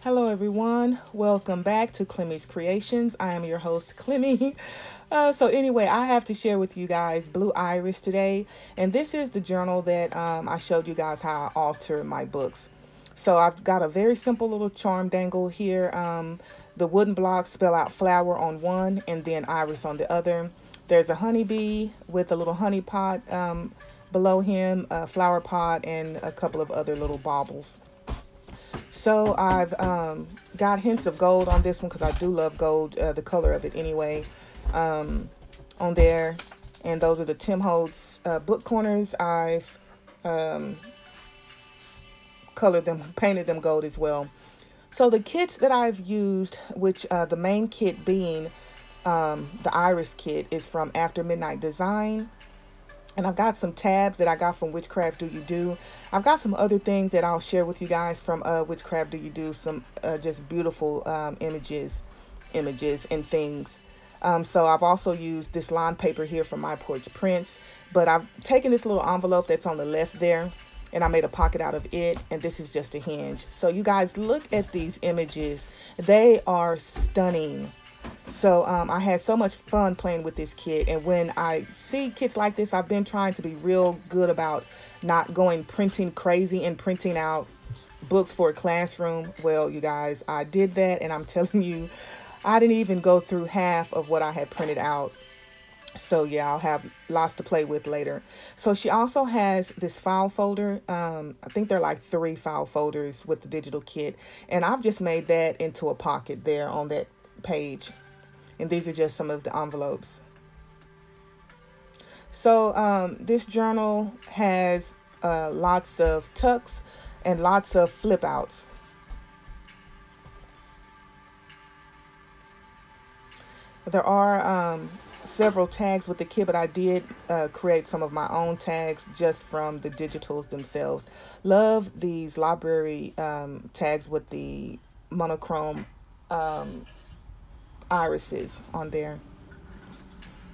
Hello everyone, welcome back to Clemmy's Creations. I am your host Clemmy. So anyway, I have to share with you guys Blue Iris today, and this is the journal that I showed you guys how I alter my books. So I've got a very simple little charm dangle here. The wooden blocks spell out flower on one and then iris on the other. There's a honeybee with a little honey pot below him, a flower pot, and a couple of other little baubles. So I've got hints of gold on this one because I do love gold, the color of it anyway, on there. And those are the Tim Holtz book corners. I've colored them, painted them gold as well. So the kits that I've used, which the main kit being the Iris kit, is from After Midnight Design. And I've got some tabs that I got from Witchcraft Do You Do. I've got some other things that I'll share with you guys from Witchcraft Do You Do. Some just beautiful images and things. So I've also used this line paper here from My Porch Prints. But I've taken this little envelope that's on the left there, and I made a pocket out of it. And this is just a hinge. So you guys look at these images. They are stunning. So I had so much fun playing with this kit, and when I see kits like this, I've been trying to be real good about not going printing crazy and printing out books for a classroom. Well, you guys, I did that, and I'm telling you, I didn't even go through half of what I had printed out. So yeah, I'll have lots to play with later. So she also has this file folder. I think they're like 3 file folders with the digital kit, and I've just made that into a pocket there on that page. And these are just some of the envelopes. So this journal has lots of tucks and lots of flip outs. There are several tags with the kit, but I did create some of my own tags just from the digitals themselves. Love these library tags with the monochrome irises on there.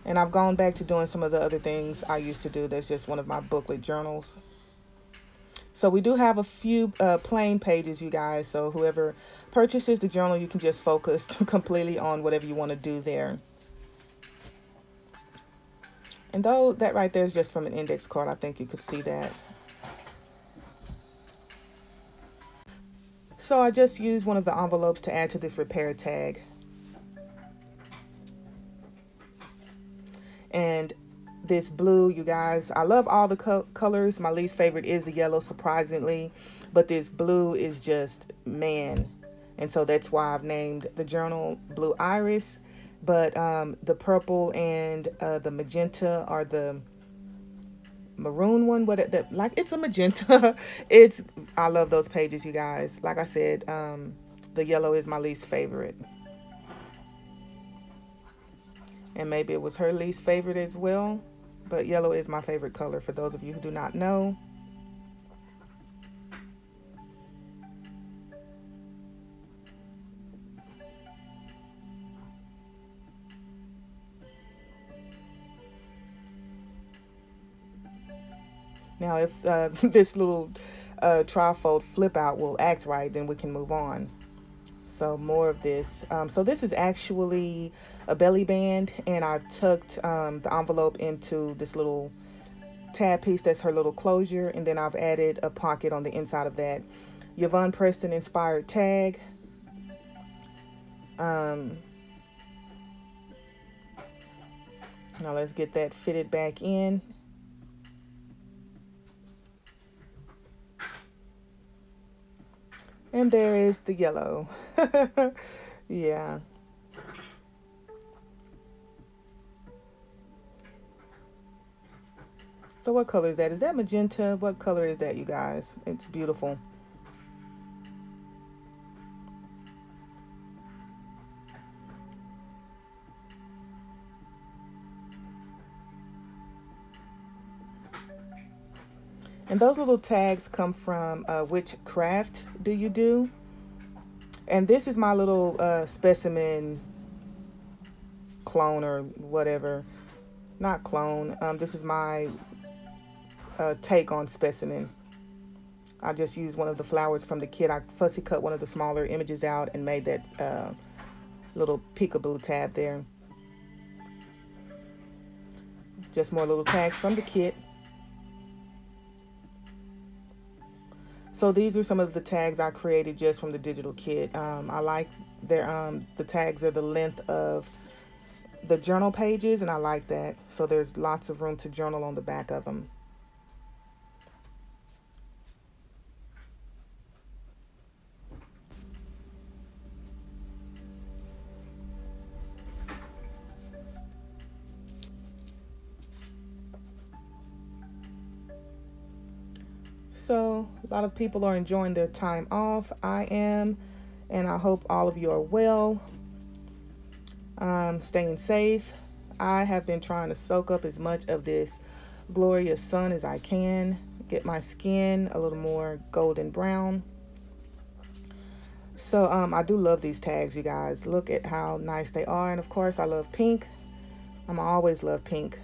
And I've gone back to doing some of the other things I used to do. That's just one of my booklet journals. So we do have a few plain pages, you guys. So whoever purchases the journal, you can just focus completely on whatever you want to do there. And though that right there is just from an index card, I think you could see that. So I just used one of the envelopes to add to this repair tag. And this blue, you guys, I love all the colors. My least favorite is the yellow, surprisingly, but this blue is just, man. And so that's why I've named the journal Blue Iris. But the purple and the magenta are the maroon one. Like, it's a magenta. I love those pages, you guys. Like I said, the yellow is my least favorite. And maybe it was her least favorite as well. But yellow is my favorite color, for those of you who do not know. Now, if this little trifold flip out will act right, then we can move on. So more of this. So this is actually a belly band, and I've tucked the envelope into this little tab piece. That's her little closure, and then I've added a pocket on the inside of that. Yvonne Preston inspired tag. Now let's get that fitted back in. And there is the yellow. Yeah. So what color is that? Is that magenta? What color is that, you guys? It's beautiful. And those little tags come from Witchcraft Do You Do? And this is my little specimen clone or whatever. Not clone. This is my take on specimen. I just used one of the flowers from the kit. I fussy cut one of the smaller images out and made that little peekaboo tab there. Just more little tags from the kit. So these are some of the tags I created just from the digital kit. I like their the tags are the length of the journal pages, and I like that. So there's lots of room to journal on the back of them. So a lot of people are enjoying their time off. I am, and I hope all of you are well, staying safe. I have been trying to soak up as much of this glorious sun as I can, get my skin a little more golden brown. So I do love these tags, you guys. Look at how nice they are. And of course I love pink. I always love pink.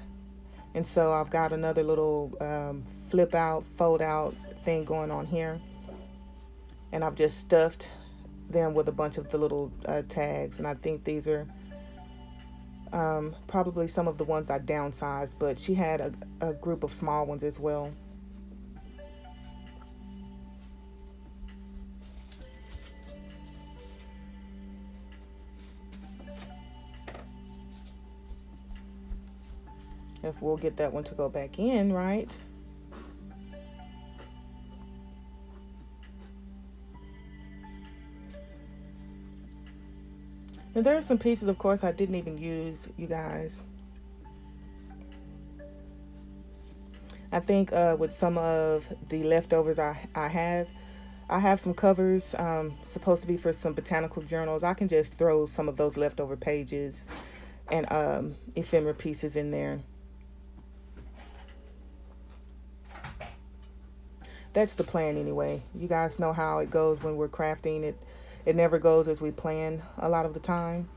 And so I've got another little flip out, fold out thing going on here. And I've just stuffed them with a bunch of the little tags. And I think these are probably some of the ones I downsized, but she had a group of small ones as well. If we'll get that one to go back in, right? And there are some pieces, of course, I didn't even use, you guys. I think with some of the leftovers I have some covers supposed to be for some botanical journals. I can just throw some of those leftover pages and ephemera pieces in there. That's the plan anyway. You guys know how it goes when we're crafting. It never goes as we plan a lot of the time.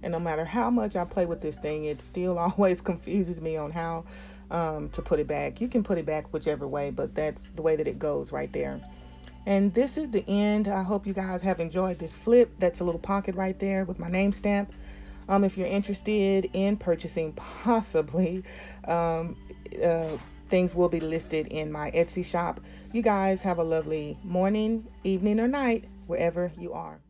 And no matter how much I play with this thing, it still always confuses me on how to put it back. You can put it back whichever way, but that's the way that it goes right there. And this is the end. I hope you guys have enjoyed this flip. That's a little pocket right there with my name stamp. If you're interested in purchasing, possibly, things will be listed in my Etsy shop. You guys have a lovely morning, evening, or night, wherever you are.